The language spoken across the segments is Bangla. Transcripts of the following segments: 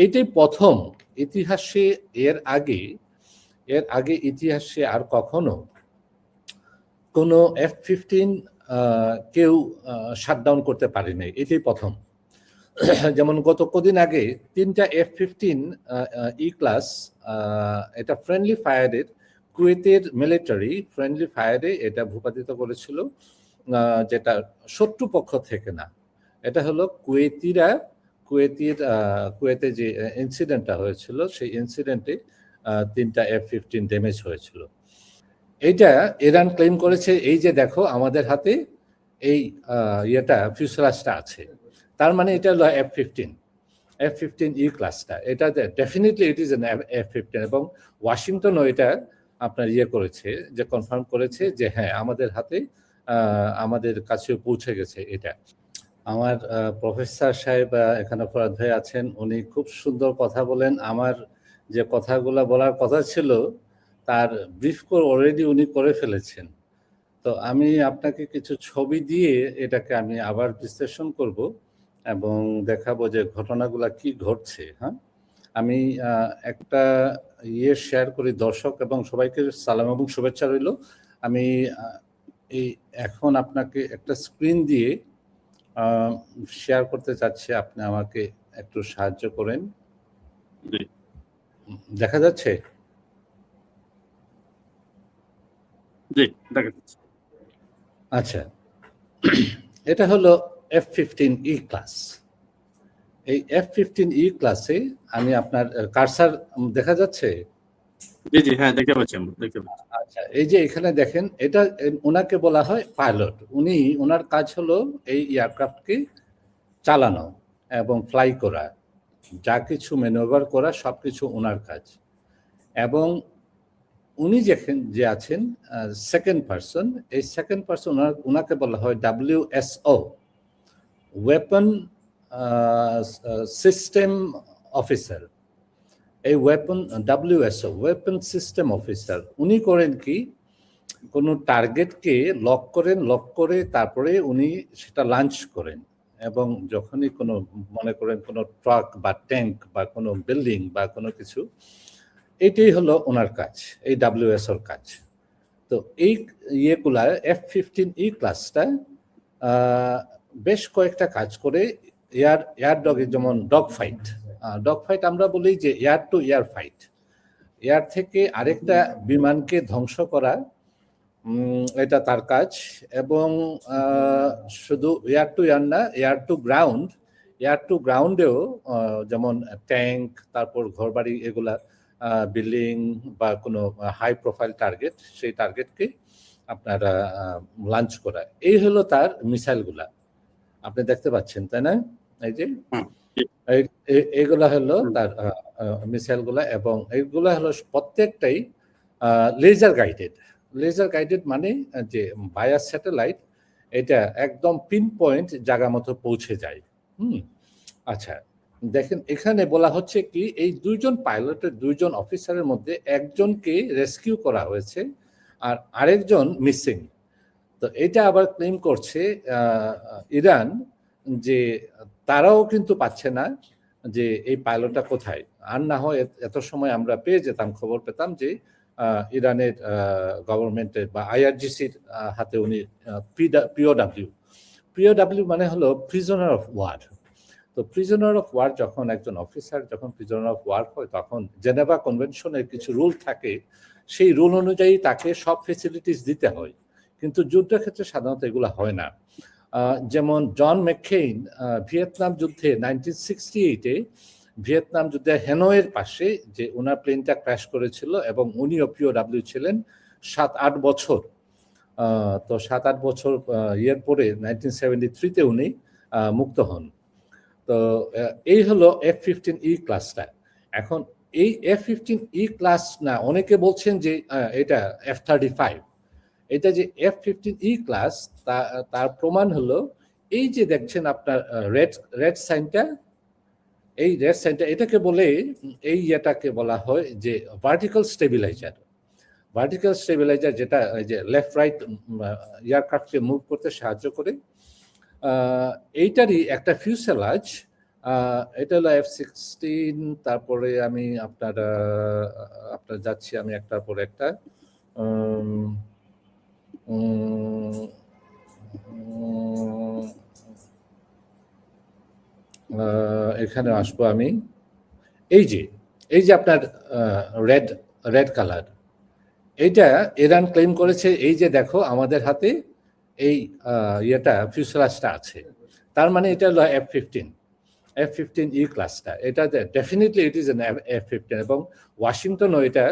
এটাই প্রথম ইতিহাসে। এর আগে ইতিহাসে আর কখনো কোনো F-15 কেউ শাটডাউন করতে পারে নাই, এটাই প্রথম। যেমন গত কদিন আগে 3টা F-15 ই ক্লাস, এটা ফ্রেন্ডলি ফায়ারের, কুয়েতের মিলিটারি ফ্রেন্ডলি ফায়ারে এটা ভূপাতিত করেছিল, যেটা শত্রুপক্ষ থেকে না। এটা হলো কুয়েতে যে ইনসিডেন্টটা হয়েছিল, সেই ইনসিডেন্টে 3টা F-15 ড্যামেজ হয়েছিল। এইটা ইরান ক্লেম করেছে, এই যে দেখো আমাদের হাতে এই ফিউসেলাজটা আছে, তার মানে এটা হলো F-15 ই ক্লাসটা। এটা definitely it is an F-15, এবং ওয়াশিংটনও এটা আপনার করেছে, যে কনফার্ম করেছে যে হ্যাঁ আমাদের হাতে, আমাদের কাছে পৌঁছে গেছে এটা। আমার প্রফেসর সাহেব এখানে ফরাদ ভাই আছেন, উনি খুব সুন্দর কথা বলেন। আমার যে কথাগুলো বলার কথা ছিল তার ব্রিফ করে অলরেডি উনি করে ফেলেছেন। তো আমি আপনাকে কিছু ছবি দিয়ে এটাকে আমি আবার বিশ্লেষণ করব এবং দেখাবো যে ঘটনাগুলো কি ঘটছে। হ্যাঁ, আমি একটা শেয়ার করি দর্শক এবং সবাইকে সালাম এবং শুভেচ্ছা রইল। আমি এই এখন আপনাকে একটা স্ক্রিন দিয়ে শেয়ার করতে চাচ্ছি, আপনি আমাকে একটু সাহায্য করেন। দেখা যাচ্ছে? জি, দেখা যাচ্ছে। আচ্ছা, এটা হলো F-15 ই ক্লাস। এই F-15 ই ক্লাসে আমি আপনার কার্সার দেখা যাচ্ছে? জি জি, হ্যাঁ দেখতে পাচ্ছি, দেখতে পাচ্ছি। আচ্ছা, এই যে এখানে দেখেন, এটা ওনাকে বলা হয় পাইলট। ওনার কাজ হলো এই এয়ারক্রাফটকে চালানো এবং ফ্লাই করা, যা কিছু ম্যানুভার করা সবকিছু ওনার কাজ। এবং উনি যে আছেন সেকেন্ড পারসন, এই সেকেন্ড পারসন ওনাকে বলা হয় WSO, ওয়েপন সিস্টেম অফিসার। এই WSO ওয়েপন সিস্টেম অফিসার উনি করেন কি, কোনো টার্গেটকে লক করে তারপরে উনি সেটা লঞ্চ করেন। এবং যখনই কোনো মনে করেন কোনো ট্রাক বা ট্যাঙ্ক বা কোনো বিল্ডিং বা কোনো কিছু, এটাই হলো ওনার কাজ, এই WSOর কাজ। তো এই ইয়েগুলা F-15 ই ক্লাসটা বেশ কয়েকটা কাজ করে। এয়ার ডগে, যেমন ডগ ফাইট আমরা বলি যে air two air fight, air থেকে আরেকটা বিমানকে ধ্বংস করা, এটা তার কাজ। এবং শুধু এয়ার টু এয়ার না, এয়ার টু গ্রাউন্ডেও, যেমন ট্যাঙ্ক, তারপর ঘরবাড়ি, এগুলা বিল্ডিং বা কোনো হাই প্রোফাইল টার্গেট, সেই টার্গেটকে আপনারা লঞ্চ করা। এই হলো তার মিসাইলগুলা, আপনি দেখতে পাচ্ছেন তাই না? এই যে এইগুলা হলো তার মিসাইলগুলা, এবং এইগুলা হলো প্রত্যেকটাই লেজার গাইডেড, মানে যে ভায়া স্যাটেলাইট, এটা একদম পিন পয়েন্ট জায়গা মতো পৌঁছে যায়। আচ্ছা, দেখেন এখানে বলা হচ্ছে কি, এই দুইজন অফিসারের মধ্যে একজনকে রেস্কিউ করা হয়েছে আর আরেকজন মিসিং। তো এটা আবার ক্লেম করছে ইরান যে তারাও কিন্তু পাচ্ছে না যে এই পাইলটটা কোথায়। আর না হয় এত সময় আমরা পেয়ে যেতাম, খবর পেতাম যে ইরানের গভর্নমেন্টের বা IRGCর হাতে উনি পিওডাব্লিউ মানে হলো প্রিজনার অফ ওয়ার। তো প্রিজনার অফ ওয়ার যখন একজন অফিসার যখন প্রিজনার অফ ওয়ার হয়, তখন জেনেভা কনভেনশনের কিছু রুল থাকে, সেই রুল অনুযায়ী তাকে সব ফেসিলিটিস দিতে হয়। কিন্তু যুদ্ধক্ষেত্রে সাধারণত এগুলো হয় না। যেমন জন ম্যাককেইন ভিয়েতনাম যুদ্ধে 1968-এ ভিয়েতনাম যুদ্ধে হ্যানয়ের পাশে যে ওনার প্লেনটা ক্র্যাশ করেছিল, এবং উনিও পিওডাব্লিউ ছিলেন 7-8 বছর। তো 7-8 বছর পরে 1973-তে উনি মুক্ত হন। তো এই হলো F-15 ই ক্লাসটা। এখন এই F-15 ই ক্লাস না, অনেকে বলছেন যে এটা F-35। এটা যে F-15 ই ক্লাস, তার প্রমাণ হলো এই যে দেখছেন আপনার রেড সাইনটা, এই রেড সাইনটা, এটাকে বলে, এই ইয়েটাকে বলা হয় যে ভার্টিক্যাল স্টেবিলাইজার, যেটা যে লেফট রাইট এয়ারক্রাফটকে মুভ করতে সাহায্য করে। এইটারই একটা ফিউসেলাজ এটা হলো F-16। তারপরে আমি আপনার যাচ্ছি আমি একটার পর একটা। উম, উম, উম, এখানে আসবো আমি। এই যে আপনার রেড রেড কালার, এইটা ইরান ক্লেম করেছে, এই যে দেখো আমাদের হাতে এই ইয়েটা ফিউসেলাজটা আছে, তার মানে এটা হলো F-15E ক্লাসটা। এটা definitely it is an F-15, এবং ওয়াশিংটনও এটা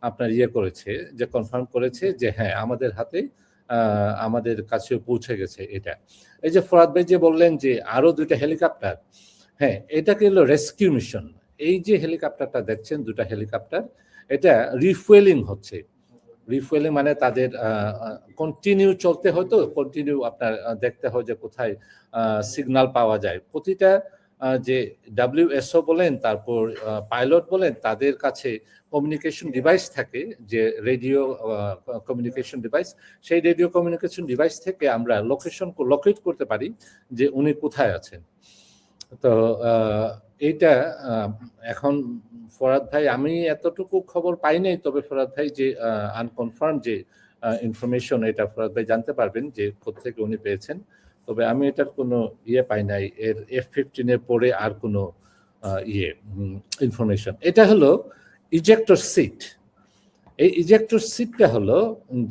আপনার ইয়ে করেছে, যে কনফার্ম করেছে যে হ্যাঁ আমাদের হাতে আমাদের কাছে পৌঁছে গেছে এটা। এই যে ফরাদ ভাই যে বললেন যে আরো 2টা হেলিকপ্টার, হ্যাঁ এটাকে হলো রেস্কিউ মিশন। এই যে হেলিকপ্টারটা দেখছেন, 2টা হেলিকপ্টার, এটা রিফুয়েলিং হচ্ছে। রিফুয়েলিং মানে তাদের কন্টিনিউ চলতে হয়, তো কন্টিনিউ আপনার দেখতে হয় যে কোথায় সিগন্যাল পাওয়া যায়। প্রতিটা যে WSO বলেন, তারপর পাইলট বলেন, তাদের কাছে কমিউনিকেশন ডিভাইস থাকে, যে রেডিও কমিউনিকেশন ডিভাইস। সেই রেডিও কমিউনিকেশন ডিভাইস থেকে আমরা লোকেট করতে পারি যে উনি কোথায় আছেন। তো এইটা এখন ফরাদ ভাই, আমি এতটুকু খবর পাই নাই, তবে ফরাদ ভাই যে আনকনফার্ম যে ইনফরমেশন, এটা ফরাদ ভাই জানতে পারবেন যে কোত্থেকে উনি পেয়েছেন। তবে আমি এটার কোনো ইয়ে পাই নাই, এর F-15 এর পরে আর কোনো ইনফরমেশন। এটা হলো ইজেক্টর সিট। এই ইজেক্টর সিটটা হলো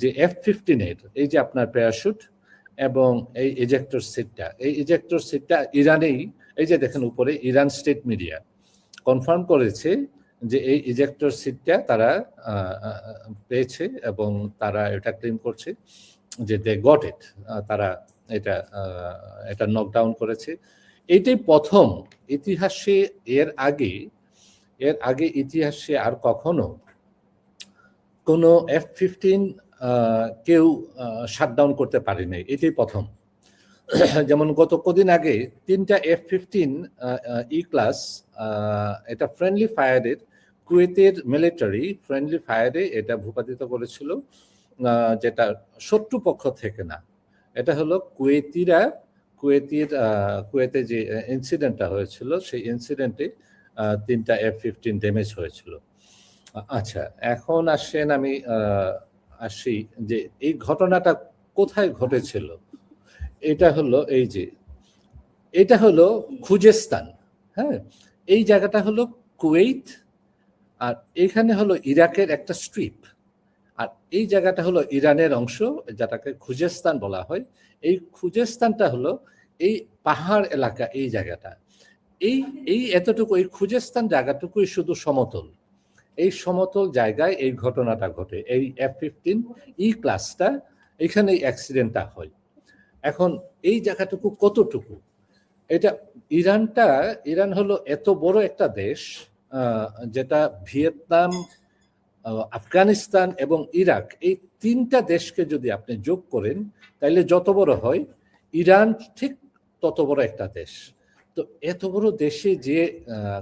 যে F-15 এর, এই যে আপনার প্যারাশুট এবং এই ইজেক্টর সিটটা, এই ইজেক্টর সিটটা ইরানেই, এই যে দেখেন উপরে ইরান স্টেট মিডিয়া কনফার্ম করেছে যে এই ইজেক্টর সিটটা তারা পেয়েছে, এবং তারা এটা ক্লেম করছে যে দে গট ইট, তারা এটা নকডাউন করেছে। এইটাই প্রথম ইতিহাসে, এর আগে ইতিহাসে আর কখনো কোনো F-15 কেউ শাটডাউন করতে পারেনি, এটাই প্রথম। যেমন গত কদিন আগে 3টা F-15E ক্লাস, এটা ফ্রেন্ডলি ফায়ারের, কুয়েতের মিলিটারি ফ্রেন্ডলি ফায়ারে এটা ভূপাতিত করেছিল, যেটা শত্রুপক্ষ থেকে না। এটা হলো কুয়েতে যে ইনসিডেন্টটা হয়েছিল, সেই ইনসিডেন্টে 3টা F-15 ড্যামেজ হয়েছিল। আচ্ছা, এখন আসেন আমি আসি যে এই ঘটনাটা কোথায় ঘটেছিল। এটা হলো এটা হলো খুজেস্তান। হ্যাঁ, এই জায়গাটা হলো কুয়েত, আর এখানে হলো ইরাকের একটা স্ট্রিপ, আর এই জায়গাটা হলো ইরানের অংশ, যেটাকে খুজেস্তান বলা হয়। এই খুজেস্তানটা হলো এই পাহাড় এলাকা, এই জায়গাটা, এই এতটুকু, এই খুজেস্তান জায়গাটুকুই শুধু সমতল। এই সমতল জায়গায় এই ঘটনাটা ঘটে, এই F-15E ক্লাসটা, এখানে অ্যাক্সিডেন্টটা হয়। এখন এই জায়গাটুকু কতটুকু, এটা ইরান হলো এত বড় একটা দেশ, যেটা ভিয়েতনাম, আফগানিস্তান এবং ইরাক, এই 3টা দেশকে যদি আপনি যোগ করেন তাহলে যত বড় হয়, ইরান ঠিক তত বড় একটা দেশ। তো এত বড় দেশে যে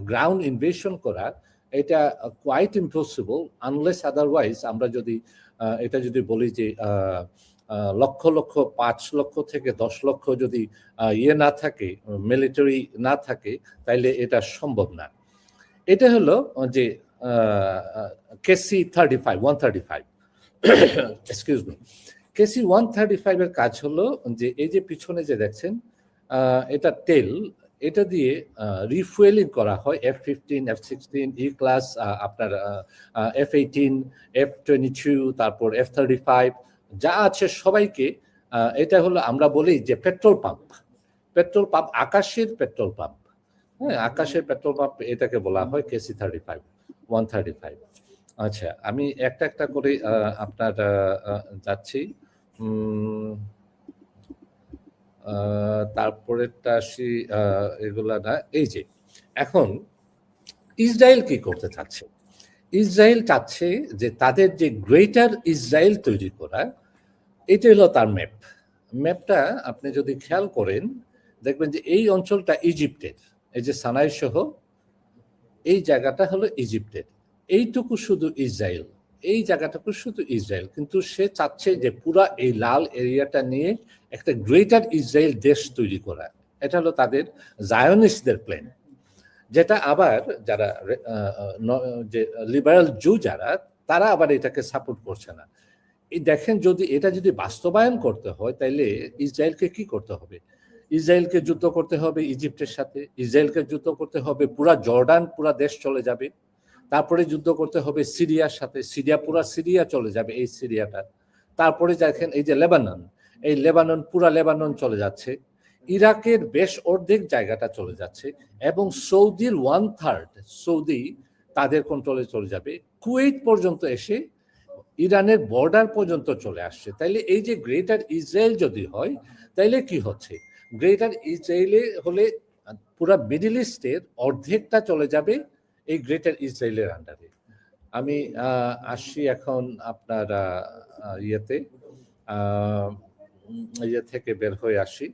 গ্রাউন্ড ইনভেশন করা, এটা কোয়াইট ইম্পসিবল, আনলেস আদারওয়াইজ আমরা যদি এটা যদি বলি যে লক্ষ লক্ষ, 5 লক্ষ থেকে 10 লক্ষ যদি ইয়ে না থাকে, মিলিটারি না থাকে, তাইলে এটা সম্ভব না। এটা হলো যে KC-135 এক্সকিউজ মি, KC-135 এর কাজ হলো যে এই যে পিছনে যে দেখছেন, এটা টেল, এটা দিয়ে রিফুয়েলিং করা হয় F-15, F-16E ক্লাস, আপনার F-18, F-22, তারপর F-35 যা আছে সবাইকে। এটা হলো আমরা বলি যে পেট্রোল পাম্প, আকাশের পেট্রোল পাম্প। হ্যাঁ, আকাশের পেট্রোল পাম্প, এটাকে বলা হয় KC-135। আচ্ছা, আমি একটা একটা করে আপনার যাচ্ছি। তারপরেরটা আসি, এগুলা না। এই যে এখন ইসরায়েল কি করতে চাচ্ছে, ইসরায়েল চাচ্ছে যে তাদের যে গ্রেটার ইসরায়েল তৈরি করা, এটা হলো তার ম্যাপটা আপনি যদি খেয়াল করেন দেখবেন যে এই অঞ্চলটা ইজিপ্টের, এই যে সানাই সহ এই জায়গাটা হলো ইজিপ্টের, এইটুকু শুধু ইসরায়েল, এই জায়গাটুকু শুধু ইসরায়েল। কিন্তু সে চাচ্ছে যে পুরা এই লাল এরিয়াটা নিয়ে একটা গ্রেটার ইসরায়েল দেশ তৈরি করা। এটা হলো তাদের জায়নিস্টদের প্ল্যান। যেটা আবার যারা যে লিবারাল জু যারা, তারা আবার এটাকে সাপোর্ট করছে না। এই দেখেন, যদি এটা যদি বাস্তবায়ন করতে হয় তাইলে ইসরায়েলকে কি করতে হবে? ইসরায়েলকে যুদ্ধ করতে হবে ইজিপ্টের সাথে, ইসরায়েলকে যুদ্ধ করতে হবে পুরা জর্ডান, পুরা দেশ চলে যাবে। তারপরে যুদ্ধ করতে হবে সিরিয়ার সাথে, পুরা সিরিয়া চলে যাবে, এই সিরিয়াটা। তারপরে দেখেন এই যে লেবানন, এই লেবানন, পুরা লেবানন চলে যাচ্ছে। ইরাকের বেশ অর্ধেক জায়গাটা চলে যাচ্ছে, এবং সৌদির 1/3 সৌদি তাদের কন্ট্রোলে চলে যাবে। কুয়েত পর্যন্ত এসে ইরানের বর্ডার পর্যন্ত চলে আসছে। তাইলে এই যে গ্রেটার ইসরায়েল যদি হয়, তাইলে কি হচ্ছে? গ্রেটার ইসরায়েলে হলে পুরা মিডল ইস্টের অর্ধেকটা চলে যাবে এই গ্রেটার ইসরায়েলের আন্ডারে। আমি আসছি এখন আপনার ইয়েতে, ইয়ে থেকে বের হয়ে আসি।